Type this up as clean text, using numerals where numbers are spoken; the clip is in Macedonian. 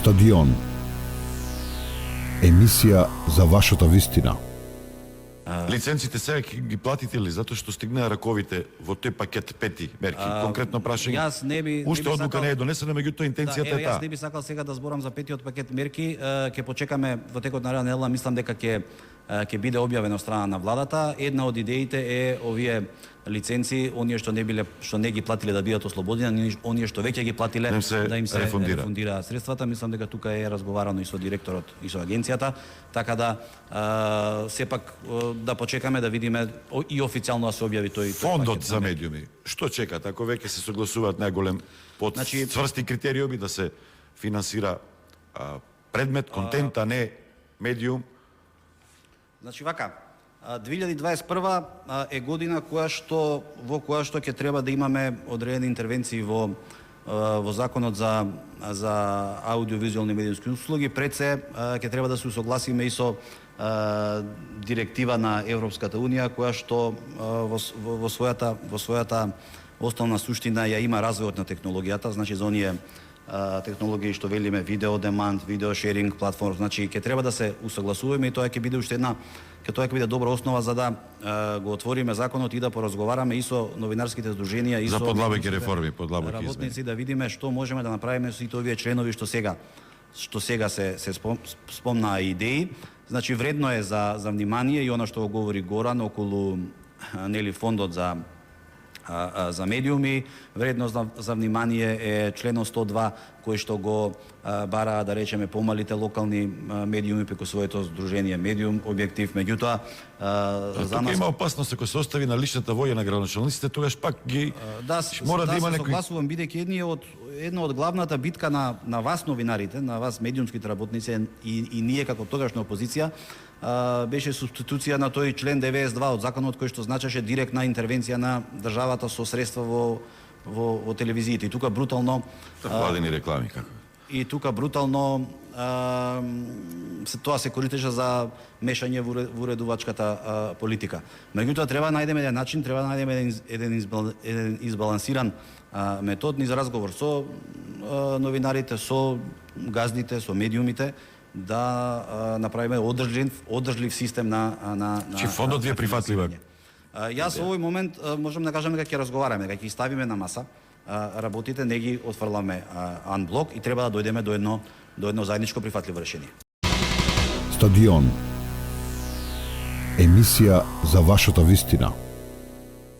Стадион. Емисија за вашата вистина. Лиценците сега ги платите ли затоа што стигнаа раковите во тој пакет пети мерки? Конкретно прашање. Јас не би Уште одлука не е донесена, меѓутоа интенцијата е таа. Јас не би сакал сега да зборам за петиот пакет мерки, ќе почекаме во текот на наредна недела, мислам дека ќе биде објавено од страна на владата. Една од идеите е овие лиценци, оние што не ги платиле да бидат ослободени, оние што веќе ги платиле да им се рефундира средствата. Мислам дека тука е разговарано и со директорот и со агенцијата, така да сепак да почекаме да видиме и официјално да се објави тој Фондот за медиуми. Што чекате ако веќе се согласуваат најголем под цврсти критериуми да се финансира предмет, контент, а не медиум? Значи вака, 2021 е година во која што ќе треба да имаме одредени интервенции во законот за аудиовизуелни медиумски услуги. Пред се ќе треба да се усогласиме и со директива на Европската унија, која што во својата основна суштина ја има развојот на технологијата, значи за оние технологии што велиме видео демант, видео шеринг платформ, значи ќе треба да се усогласуваме и тоа ќе биде уште една добра основа за да го отвориме законот и да поразговараме и со новинарските здруженија и за со подлабоки реформи, подлабоки работници, да видиме што можеме да направиме со сите овие членови што сега се спомнаа идеи. Значи вредно е за внимание и она што го говори Горан околу фондот за медиуми. Вредно за внимание е членот 102 кој што го бараа, да речеме, помалите локални медиуми преку своето здружение Медиум Објектив. Меѓутоа за нас има опасност ако се остави на личната воја на градоначалниците, тогаш пак ги мора да има некој. Согласувам, бидејќи една од главната битка на вас новинарите, на вас медиумските работници и ние како тогашна опозиција беше субституција на тој член 92 од законот кој што значеше директна интервенција на државата со средства во телевизиите. И тука брутално владени реклами како. И тука брутално тоа се користеше за мешање во уредувачката политика. Меѓутоа треба да најдеме еден начин, треба да најдеме еден избалансиран метод низ разговор со новинарите, со газдите, со медиумите, да направиме одржлив систем на Чи фондот ви е прифатлив? Јас во овој момент можам да кажам дека ќе разговараме, дека ќе ставиме на маса работите, не ги отфрламе анблок и треба да дојдеме до едно заедничко прифатливо решение. Стадион. Емисија за вашата вистина.